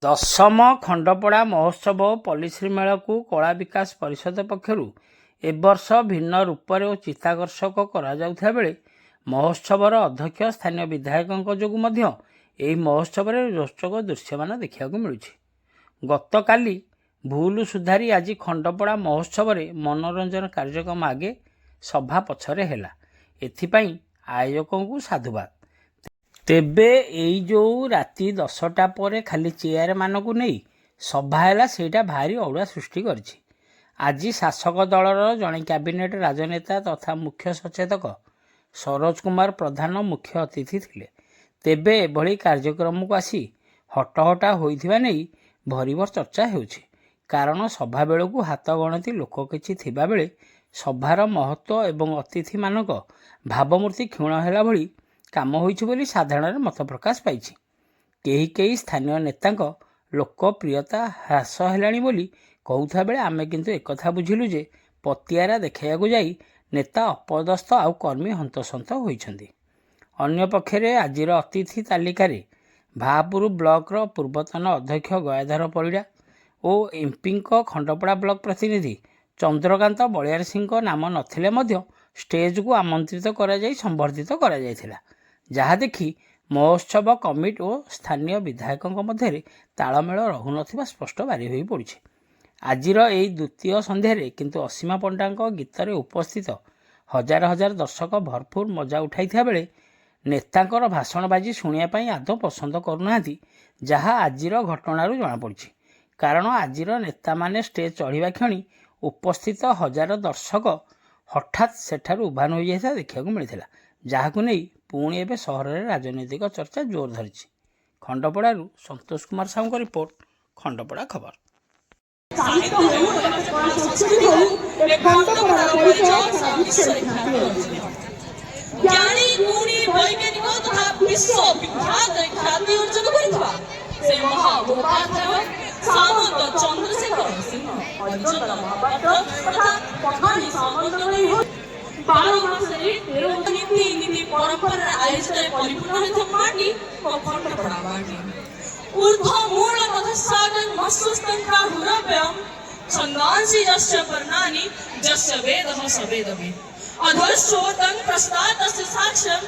ଦଶମ ଖଣ୍ଡପଡ଼ା ମହୋତ୍ସବ ଓ ପଲ୍ଲିଶ୍ରୀ ମେଳାକୁ କଳା ବିକାଶ ପରିଷଦ ପକ୍ଷରୁ ଏବର୍ଷ ଭିନ୍ନ ରୂପରେ ଓ ଚିତ୍ତାକର୍ଷକ କରାଯାଉଥିବା ବେଳେ ମହୋତ୍ସବର ଅଧ୍ୟକ୍ଷ ସ୍ଥାନୀୟ ବିଧାୟକଙ୍କ ଯୋଗୁଁ ମଧ୍ୟ ଏହି ମହୋତ୍ସବରେ ରୋଚକ ଦୃଶ୍ୟମାନ ଦେଖିବାକୁ ମିଳୁଛି। ଗତକାଲି ଭୁଲ ସୁଧାରି ଆଜି ଖଣ୍ଡପଡ଼ା ମହୋତ୍ସବରେ ମନୋରଞ୍ଜନ କାର୍ଯ୍ୟକ୍ରମ ଆଗେ ସଭା ପଛରେ ହେଲା। ଏଥିପାଇଁ ଆୟୋଜକଙ୍କୁ ସାଧୁବାଦ। ତେବେ ଏଇ ଯେଉଁ ରାତି 10ଟା ପରେ ଖାଲି ଚେୟାରମାନଙ୍କୁ ନେଇ ସଭା ହେଲା ସେଇଟା ଭାରି ଅଡ଼ୁଆ ସୃଷ୍ଟି କରିଛି। ଆଜି ଶାସକ ଦଳର ଜଣେ କ୍ୟାବିନେଟ୍ ରାଜନେତା ତଥା ମୁଖ୍ୟ ସଚେତକ ସରୋଜ କୁମାର ପ୍ରଧାନ ମୁଖ୍ୟ ଅତିଥି ଥିଲେ। ତେବେ ଏଭଳି କାର୍ଯ୍ୟକ୍ରମକୁ ଆସି ହଟହଟା ହୋଇଥିବା ନେଇ ଭରିଭର ଚର୍ଚ୍ଚା ହେଉଛି। କାରଣ ସଭା ବେଳକୁ ହାତ ଗଣତି ଲୋକ କିଛି ଥିବାବେଳେ ସଭାର ମହତ୍ତ୍ୱ ଏବଂ ଅତିଥିମାନଙ୍କ ଭାବମୂର୍ତ୍ତି କ୍ଷୁଣ୍ଣ ହେଲା ଭଳି କାମ ହୋଇଛି ବୋଲି ସାଧାରଣରେ ମତ ପ୍ରକାଶ ପାଇଛି। କେହି କେହି ସ୍ଥାନୀୟ ନେତାଙ୍କ ଲୋକପ୍ରିୟତା ହ୍ରାସ ହେଲାଣି ବୋଲି କହୁଥିବା ବେଳେ ଆମେ କିନ୍ତୁ ଏକଥା ବୁଝିଲୁ ଯେ ପତିଆରା ଦେଖାଇବାକୁ ଯାଇ ନେତା ଅପଦସ୍ଥ ଆଉ କର୍ମୀ ହନ୍ତସନ୍ତ ହୋଇଛନ୍ତି। ଅନ୍ୟପକ୍ଷରେ ଆଜିର ଅତିଥି ତାଲିକାରେ ଭାପୁର ବ୍ଲକର ପୂର୍ବତନ ଅଧ୍ୟକ୍ଷ ଗୟାଧର ପରିଡ଼ା ଓ ଏମ୍ପିଙ୍କ ଖଣ୍ଡପଡ଼ା ବ୍ଲକ ପ୍ରତିନିଧି ଚନ୍ଦ୍ରକାନ୍ତ ବଳିଆରସିଂଙ୍କ ନାମ ନଥିଲେ ମଧ୍ୟ ଷ୍ଟେଜକୁ ଆମନ୍ତ୍ରିତ କରାଯାଇ ସମ୍ବର୍ଦ୍ଧିତ କରାଯାଇଥିଲା। ଯାହା ଦେଖି ମହୋତ୍ସବ କମିଟି ଓ ସ୍ଥାନୀୟ ବିଧାୟକଙ୍କ ମଧ୍ୟରେ ତାଳମେଳ ରହୁନଥିବା ସ୍ପଷ୍ଟ ବାରି ହୋଇପଡ଼ିଛି। ଆଜିର ଏହି ଦ୍ୱିତୀୟ ସନ୍ଧ୍ୟାରେ କିନ୍ତୁ ଅସୀମା ପଣ୍ଡାଙ୍କ ଗୀତରେ ଉପସ୍ଥିତ ହଜାର ହଜାର ଦର୍ଶକ ଭରପୁର ମଜା ଉଠାଇଥିବା ବେଳେ ନେତାଙ୍କର ଭାଷଣ ବାଜି ଶୁଣିବା ପାଇଁ ଆଦୌ ପସନ୍ଦ କରୁନାହାନ୍ତି, ଯାହା ଆଜିର ଘଟଣାରୁ ଜଣାପଡ଼ିଛି। କାରଣ ଆଜିର ନେତାମାନେ ଷ୍ଟେଜ୍ ଚଢ଼ିବା କ୍ଷଣି ଉପସ୍ଥିତ ହଜାର ଦର୍ଶକ ହଠାତ୍ ସେଠାରୁ ଉଭାନ ହୋଇଯାଇଥିବା ଦେଖିବାକୁ ମିଳିଥିଲା, ଯାହାକୁ ନେଇ ପୁଣି ଏବେ ସହରରେ ରାଜନୈତିକ ଚର୍ଚ୍ଚା ଜୋର ଧରିଛି। ଖଣ୍ଡପଡ଼ାରୁ ସନ୍ତୋଷ କୁମାର ସାହୁଙ୍କ ରିପୋର୍ଟ, ଖଣ୍ଡପଡ଼ା ଖବର। ଜ୍ଞାନୀ ଗୁଣୀ ବୈଜ୍ଞାନିକ ତଥା ବିଶ୍ୱବିଖ୍ୟାତ ଖ୍ୟାତି ଅର୍ଜନ କରିଥିବା ସେ ମହାମୁଖାଧ୍ୟାୟ ସାମନ୍ତ ଚନ୍ଦ୍ରଶେଖର ସିଂହ ହରିଚନ୍ଦ୍ର ମହାପାତ୍ର ତଥା ପଠାଣି ସାମନ୍ତ 12 ମାସରେ 13 ନୀତି ପରମ୍ପରାରେ ଆୟୋଜିତରେ ପରିପୂର୍ଣ୍ଣ ହୋଇଥିବା ମାଟି ଓ ଖଣ୍ଡପଡ଼ା ମାଟି ঊର୍ଧ୍ୱମୂଳ ମଧସାଗର ମତ୍ସ୍ୟସ୍ତନ୍ତାହୁରବ୍ୟମ୍ ଛନ୍ଦାଂସି ଯସ୍ୟ ବର୍ଣ୍ଣାନି ଯସ୍ୟ ବେଦଃ ସ ବେଦବିଦ୍ अधश्चोतं प्रस्तातस्य साक्ष्यं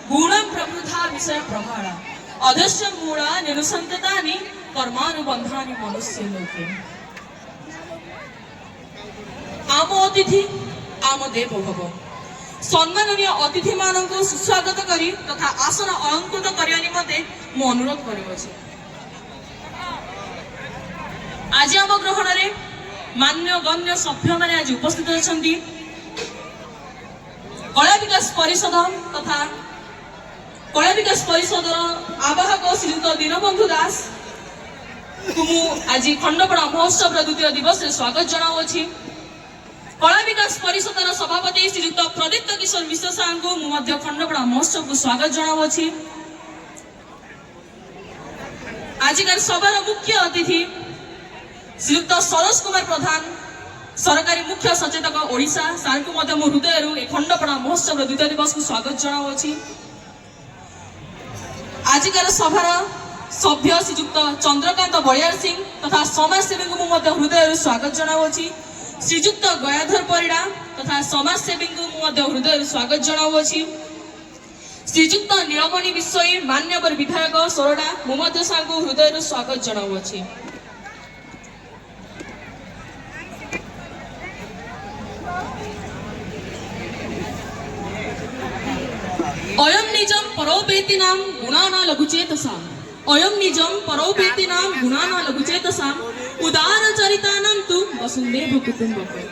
गुणं प्रबुद्धा विषय प्रभारा अधश्च मूला निरुसंततानि कर्मानुबंधानि मनुष्य लोके। आम अतिथि आम देव भव सम्माननीय अतिथि मानक सुस्वागत करी तथा आसन अलंकृत करने निमंते मु अनुरोध करुछि। आज आम ग्रहण रे मान्य गण्य सभ्य माने आज उपस्थित अछंती। कला विकास परिषद तथा कला विकास परिषद आवाहक श्रीयुक्त दीनबंधु दास को आज खंडपड़ा महोत्सव द्वितीय दिवस स्वागत जनाऊँगी। कला विकास परिषद सभापति श्रीयुक्त प्रदीप्त किशोर मिश्र साहू को खंडपड़ा महोत्सव को स्वागत जनाऊँगी। आजिकार सभार मुख्य अतिथि श्रीयुक्त सरोज कुमार प्रधान सरकारी मुख्य सचेतक ओडिशा सार को हृदय खंडपड़ा महोत्सव द्वितीय दिवस को स्वागत जनाऊँगी। आजिकार सभार सभ्य श्रीयुक्त चंद्रकांत बलियारसिंह तथा समाजसेवी को हृदय स्वागत जनाऊँगी। श्रीयुक्त गयाधर परिड़ा तथा समाजसेवी को हृदय स्वागत जनाऊँगी। श्रीयुक्त नीलमणि विश्वई मान्यवर विधायक सोरडा मुमध्य साहू को हृदय स्वागत जनाऊँगी। अयम निजम परोपेतिनाम गुणाना लघुचेतसाम अयम निजम परोपेतिनाम गुणाना लघुचेतसाम उदार चरितानाम तु वसुदेव कुटुंबकम्।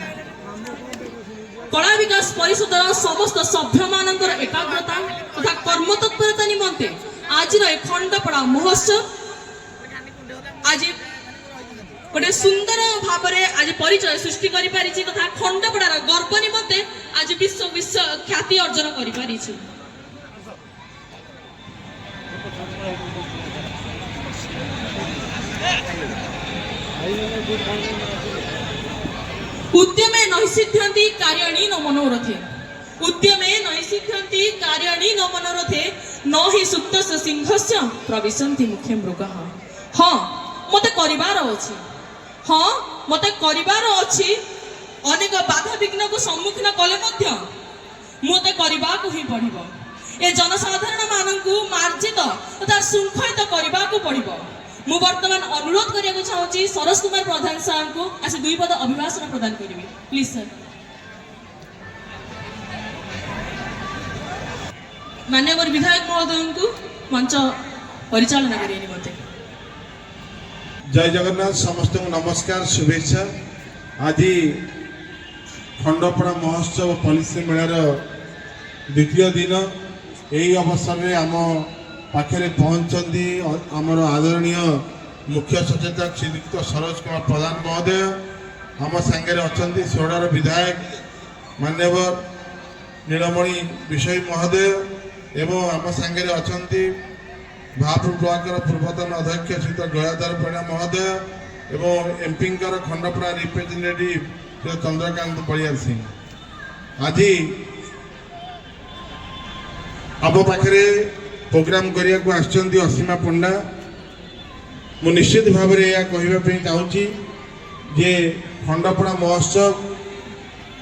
कला विकास परिषद समस्त सभ्य मानकर एकाग्रता तथा कर्मतत्परता निमंते आज खंडपड़ा महोत्सव आज गोटे सुंदर भाव आज परिचय सृष्टि कर तथा खंडपड़ार गर्व निमंते आज विश्व ख्याति अर्जन कर। उद्यमे नैसिध्यन्ति कार्याणि न मनोरथे उद्यमे नैसिध्यन्ति कार्याणि न मनोरथे न हि सुप्तस्य सिंहस्य प्रविशन्ति मुखे मृगः। हाँ मते करिवार अछि हाँ मते करिवार अछि अनेक बाधा विघ्न को सम्मुखीन कले मध्य मते करिवा को ही पड़िबो ए जनसाधारण मानकु मार्जित तथा शृंखलित करिवा को पड़िबो मु वर्तमान अनुरोध करिया चाहूची सरस कुमार प्रधान साहब को आसे दुई पद अभिभाषण प्रदान करिवे प्लीज सर मान्यवर विधायक महोदय को मंच परिचालना करिए निमंते जय जगन्नाथ समस्त को नमस्कार शुभेच्छा आज खंडपड़ा महोत्सव पॉलिसी मेलार द्वितीय दिन यही अवसर में आम पाखे पहुंचती आमर आदरणीय मुख्य सचेतक श्रीयुक्त सरोज कुमार प्रधान महोदय आम सांगे अच्छा सोडार विधायक मान्यवर नीलमणि विषय महोदय एवं आम सांगे अच्छा भापुर ब्लॉक पूर्वतन अध्यक्ष श्रीयुक्त गयाधर परिणा महोदय एवं एमपी खंडपड़ा रिप्रेजेंटेटिव श्री चंद्रकांत बलियार सिंह आज आम पाखे प्रोग्राम करने को असीमा पंडा मु निश्चित भाव में यह कहवाई चाहूँगी जे खंडपड़ा महोत्सव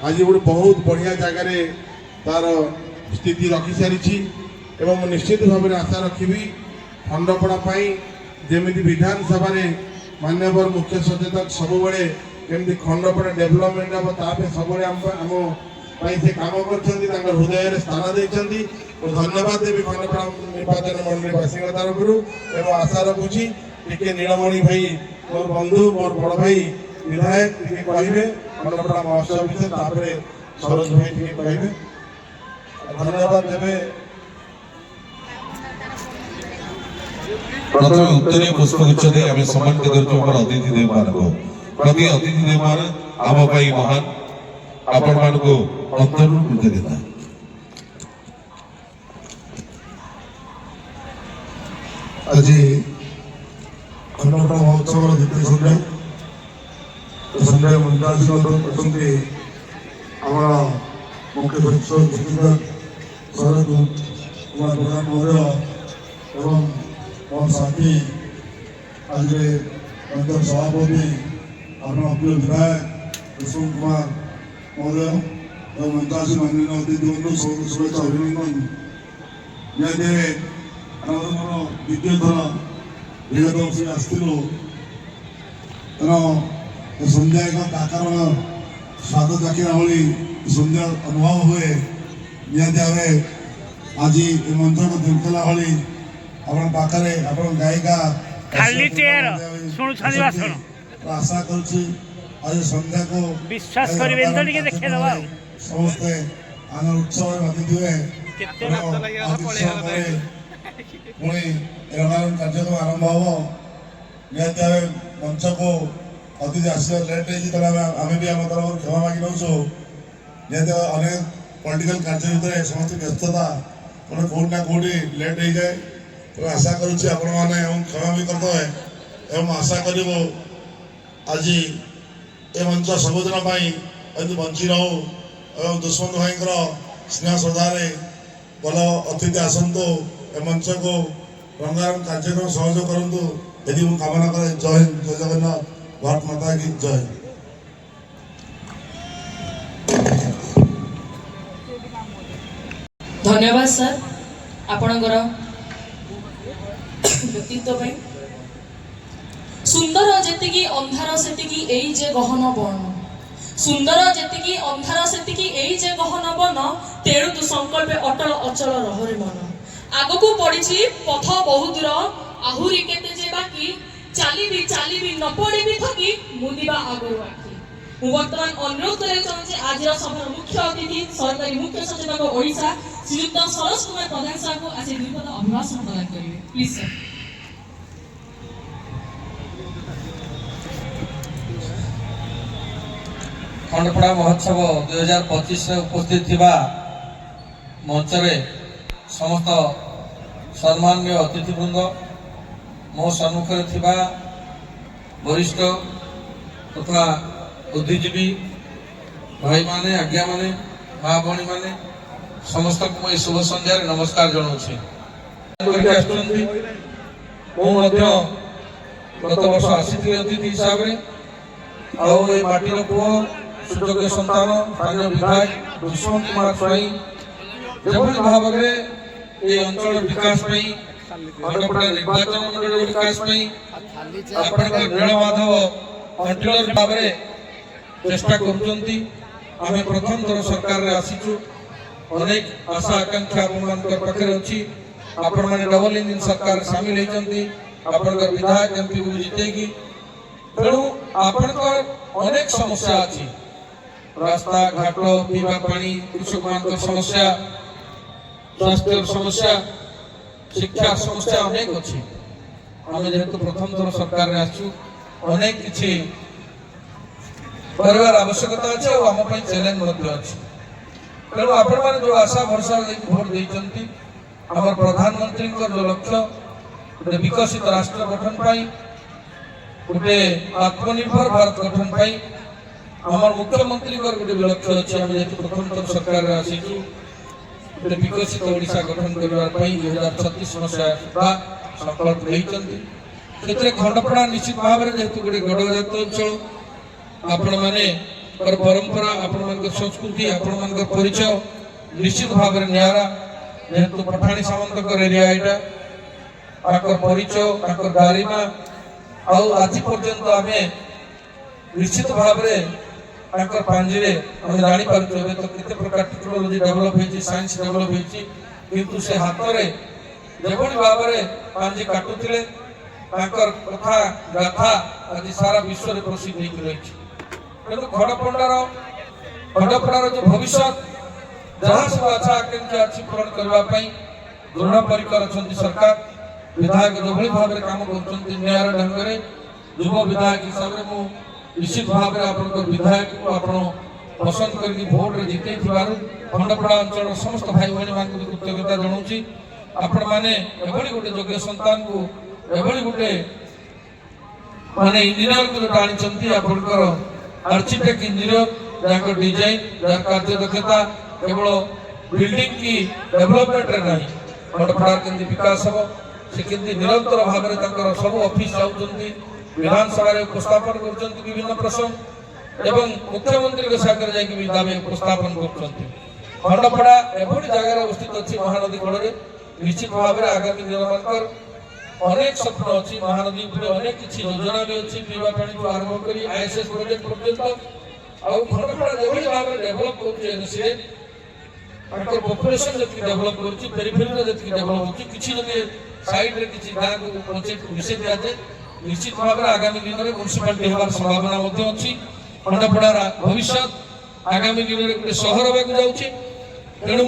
आज गोटे बहुत बढ़िया जगार तार स्थिति रखी सारी एवं निश्चित भाव में आशा रखी खंडपड़ा जमी विधानसभा मान्यवर मुख्य सचेतक सबुबले केमती खंडपड़ा डेभलपमेंट हम ताप सब आम से काम कर हृदय स्थान देती धन्यवाद देवी खंडपड़ा निर्वाचन मंडलीवासी तरफ एवं आशा रखुची टे नीलमणि भाई मोर बंधु मोर बड़ भाई विधायक कहे खंडपड़ा महोत्सव विषय सरोज भाई कहे धन्यवाद देवे प्रथम उत्तरीय पुष्पगुच्छ दे आम सम्मानित कर अतिथि देव मान प्रति अतिथि देव मान आम महान आपण मान अंतर कृतज्ञता आज खंडपड़ा महोत्सव द्वितीय संध्या मंत्री आम मुख्य सचेतक सरोज कुमार प्रधान महोदय एवं मोर साथी आज पंचायत सभापति अपना प्रिय विधायक कुसुम कुमार महोदय एवं मंत्रासी माननीय अतिथि बंधु सबको शुभेच्छा अभिनंदन निहती मोर द्वितीय थर विगत वर्ष आसलु तेना संध्या एक काकार स्वाद चाखिला भाई संध्या अनुभव हुए निहती भाव आज ये मंच को देखला भाई अपन पाखरे अपन गायिका खाली टेर सुनुछनी भाषण आशा करूची आज संध्या को विश्वास करिवे तो टिके देखे दबा समस्त आनंद उत्सव माति दिवे केते नाच लगे पळे पुणी रंगारंग कार्यक्रम आरंभ हो निहती भाव मंच को अतिथि आसवा लेट आम भी आम तरफ क्षमा मागी नौ निहती अनेक पॉलिटिकल कार्य भितर समस्त व्यस्तता कौन कौटना कौटी लेट हो जाए तो आशा करुच्ची आपण मैंने क्षमा भी करदे एवं आशा कर आज ये मंच सबुदिन बंची रहू एवं दुष्मंत भाई स्नेह श्रद्धार भल अतिथि आसतु ए मंच को रंगारंग कार्यक्रम सहयोग करूँ यदि मुझे कामना करे जय हिंद जय जगन्नाथ भारत माता की जय। धन्यवाद सर आपणकर व्यक्तित्व सुंदर जेतिकी अंधार सेतिकी एई जे गहन बन सुंदर जेतिकी अंधार सेतिकी एई जे गहन बन तेणु तू संकल्पे अटल अचल रहरे मन आगकू पड़िछि पथ बहु दूर आहुरी केते जे बाकी चालिबी न पड़िबी थकी मुदिबा आगरु आखि मु वर्तमान अनुरोध करे चाहूँ आज सभार मुख्य अतिथि सरकारी मुख्य सचेतक ओडिशा श्रीयुक्त सरोज कुमार प्रधान साहब को आज दुई पद अभिभाषण प्रदान करेंगे प्लीज सर। खंडपड़ा महोत्सव 2025 उपस्थित थिबा मंचरे समस्त सम्मान्य अतिथिवृंद मो सम्मुख वरिष्ठ तथा बुद्धिजीवी भाई माने आज्ञा माने माँ भणी माने समस्त को शुभ संध्यार नमस्कार जनाऊँ गत वर्ष आसी अतिथि हिसाब से आटीर पुओ सुयोग्य सन्तान स्थानीय विधायक दुष्मंत कुमार स्वाई जो भाव में ये अंचल विकास खंडपड़ा निर्वाचन मंडल विकास नीलमाधव कंट्रोलर भाव में चेष्टा करें प्रथम थर सरकार आसीचु अनेक आशा आकांक्षा पाखे अच्छी आपण मैंने डबल इंजिन सरकार सामिल होती विधायक एमपी को जितेगी तेणु आपण अनेक समस्या अच्छी रास्ता घाट पीवा पानी कृषक मान समस्या स्वास्थ्य समस्या शिक्षा समस्या अनेक अच्छी आम जेहेतु प्रथम थर सरकार आसु अनेक किसी परिवार आवश्यकता अच्छे और आम चैलेंज अच्छी तेणु आपण मैंने जो आशा भरसा भोट देती आम प्रधानमंत्री जो लक्ष्य गोटे विकसित राष्ट्र गठन गोटे आत्मनिर्भर भारत गठन आम मुख्यमंत्री गोटे लक्ष्य अच्छे आम जेहेतु प्रथम थर सरकार आसीचु गोटे विकसित ओडिशा गठन करने 2036 मसीहा सुधा संकल्प लेते खंडपड़ा निश्चित भाव में जेहेतु गोटे गढ़जात अंचल आपण मैंने परंपरा आपण मान संस्कृति आपण मान परिचय निश्चित भाव में निरा जेहेतु पठाणी सामंत एरिया यहाँ परिचय गारिमा आज पर्यंत आम निश्चित भाव में पांजी आम जापर तो केते प्रकार टेक्नोलोजी डेवलप होती साइंस डेवलप होती किंतु से हाथ में जो भाव में पांजी काटुले कथा गाथा आज सारा विश्व में प्रसिद्ध रही तेणु खंडपड़ार जो भविष्य जहाँ सब आशा आकांक्षा अच्छी पूरण करने दृढ़ परिकर अच्छा सरकार विधायक जो भाव में काम कर ढंग से युव विधायक हिसाब से मुझे निश्चित भाव में आप विधायक को आप पसंद करके भोट रे जिते खंडपड़ा अंचल समस्त भाई भाई मान कृतज्ञता जनाऊँगी आपण मैंने गोटे योग्य सन्तान को गोटे माने इंजीनियर को जो आनी आपंकर आर्किटेक्ट इंजीनियर जहाँ डिजाइन जहाँ कार्य दक्षता केवल बिल्डिंग की डेवलपमेंट रे नहीं खंडपड़ा केमती विकास हम से केमती निरंतर भाव में सब ऑफिस जाऊँगी विधानसभा उपस्थापन कर विभिन्न प्रसंग एवं मुख्यमंत्री सागर जाकि दाबी उपस्थापन कर खंडपड़ा एभली जगह अवस्थित अच्छी महानदी कूल निश्चित भाव में आगामी दिन मान अनेक स्वप्न अच्छी महानदी अनेक किसी योजना भी अच्छी पीवा पानी को आरंभ कर आईएसएस प्रोजेक्ट पर्यंत आउ खंडपड़ा जो भाव में डेभलप कर पॉपुलेशन जी डेभलप कर पेरिफेरी जी डेभलप होती साइड रे किसी गाँव को पंचायत को मिसे दि जाए निश्चित भाव में आगामी दिन में म्यूनिसिपालिटी होवार संभावना अच्छी खंडपड़ार भविष्य आगामी दिन में गोटे सहर होगा जाऊँगी तेणु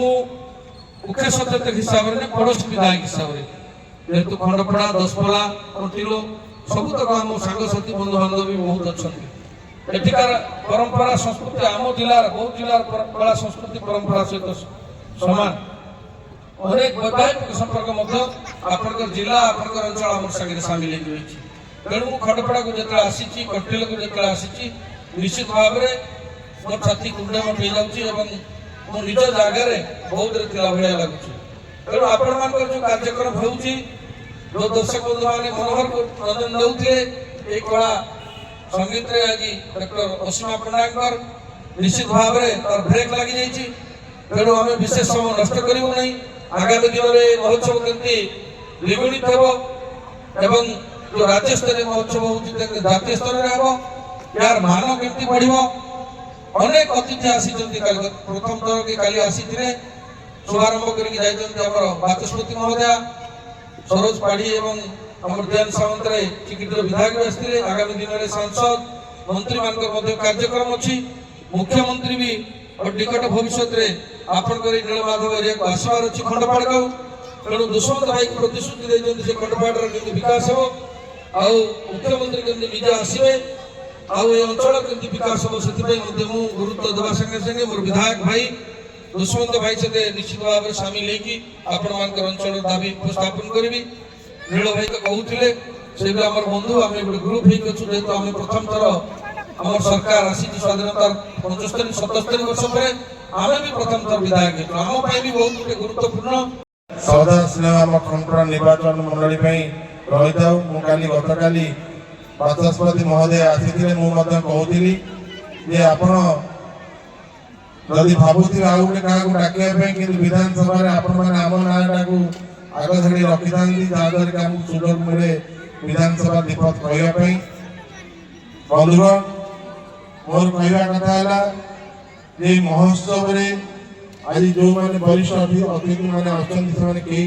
मुख्य सचेतक हिसाब से पड़ोशी विधायक हिसाब से जेहेतु खंडपड़ा दसपल्ला कंटिलो सबुतक आम सांगसाथी बंधु बांधव भी बहुत अच्छा एठिकार परंपरा संस्कृति आम जिलार बहुत जिलार कला संस्कृति परंपरा सहित समान अनेक वैवाहिक संपर्क जिला अंचल आम सागर सामिल तेणु खंडपड़ा को जो आसी कंटिलो को जो आसी निश्चित भाव में मोर छाती कुंडम हो मो निज जगह बहुत भाया लगुच तेणु आपण मान जो कार्यक्रम हो जो दर्शक बंधु मैंने मनोहर को रंजन दौते कला संगीत आज डॉक्टर असीमा पंडा निश्चित भाव में तार ब्रेक लगी तेणु आम विशेष समय नष्ट करूँ ना आगामी दिन में महोत्सव केमती द्विगुणित हो जो राज्य स्तर महोत्सव हो जातीय स्तर में हम यार मान केमती बढ़ अनेक अतिथि आसी प्रथम थर के काली आसी शुभारंभ कर बाचस्पति महोदया सरोज पाढ़ी एवं ध्यान सामंत चिकित्सा विधायक भी आसते आगामी दिन में सांसद मंत्री मान कार्यक्रम अच्छी मुख्यमंत्री भी निकट भविष्य में आपण नीलमाधव एरिया को आसबार अच्छी खंडपड़ा को तेणु दुष्मंत भाई को प्रतिश्रुति देते खंडपड़ा विकास हो मुख्यमंत्री केमती निजे आसवे अंचल केमती विकास हम से गुरुत्व देवा संगे संगे मोर विधायक भाई दुष्मंत भाई से निश्चित भाव में सामिल होकर अंचल दाबी उपस्थापन करी नील भाई तो कहते से भी आम बंधु आम गोटे ग्रुप होचु जेहतु आम प्रथम थर आम सरकार आसी स्वाधीनता 75-77 वर्ष पर आम भी प्रथम थर विधायक आम भी बहुत गोटे गुरुत्वपूर्ण सदा स्नेह आम खंडपड़ा निर्वाचन मंडली रही था गतकाली ବାଚସ୍ପତି ମହୋଦୟ ଆସିଥିଲେ ମୁଁ ମଧ୍ୟ କହୁଥିଲି ଯେ ଆପଣ ଯଦି ଭାବୁଥିବେ ଆଉ ଗୋଟେ କାହାକୁ ଡାକିବା ପାଇଁ କିନ୍ତୁ ବିଧାନସଭାରେ ଆପଣମାନେ ଆମ ନାଁଟାକୁ ଆଗ ଧାଡ଼ି ରଖିଥାନ୍ତି ଯାହାଦ୍ୱାରା କି ଆମକୁ ସୁଯୋଗ ମିଳେ ବିଧାନସଭା ବିପଦ କହିବା ପାଇଁ। ବନ୍ଧୁଗଣ ମୋର କହିବା କଥା ହେଲା ଯେ ମହୋତ୍ସବରେ ଆଜି ଯେଉଁମାନେ ବରିଷ୍ଠ ଅତିଥିମାନେ ଅଛନ୍ତି ସେମାନେ କେହି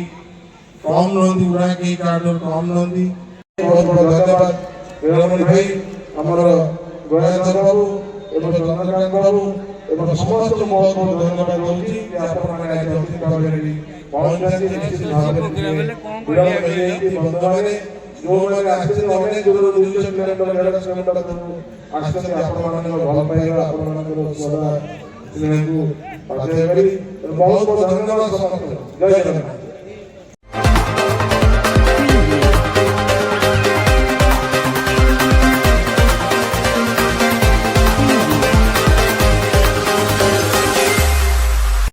କମ୍ ନୁହନ୍ତି, ଗୁଡ଼ା କେହି କାହାଠାରୁ କମ୍ ନୁହନ୍ତି। ବହୁତ ବହୁତ ଧନ୍ୟବାଦ ନୀଳମଣି ଭାଇ, ଆମର ଗୟାଧର ବାବୁ ଏବଂ ଚନ୍ଦ୍ରକାନ୍ତ ବାବୁ ଏବଂ ସମସ୍ତଙ୍କୁ ବହୁତ ବହୁତ ଧନ୍ୟବାଦ ଦେଉଛି ଯେ ଆପଣମାନେ ଆଜି ଅତିଥି ଭାବରେ ପହଞ୍ଚିଛନ୍ତି। ନିଶ୍ଚିତ ଭାବରେ ବନ୍ଧୁମାନେ ଯେଉଁମାନେ ଆସିଛନ୍ତି ଅନେକ ଦୂରରୁ 200 କିଲୋମିଟର 150 କିଲୋମିଟର ଆସିଛନ୍ତି ଆପଣମାନଙ୍କ ଭଲ ପାଇବା ଆପଣମାନଙ୍କର ଶ୍ରଦ୍ଧା ସ୍ନେହକୁ ପାଠେଇ କରି ବହୁତ ବହୁତ ଧନ୍ୟବାଦ ସମସ୍ତଙ୍କୁ। ଜୟ ଜଗନ୍ନାଥ।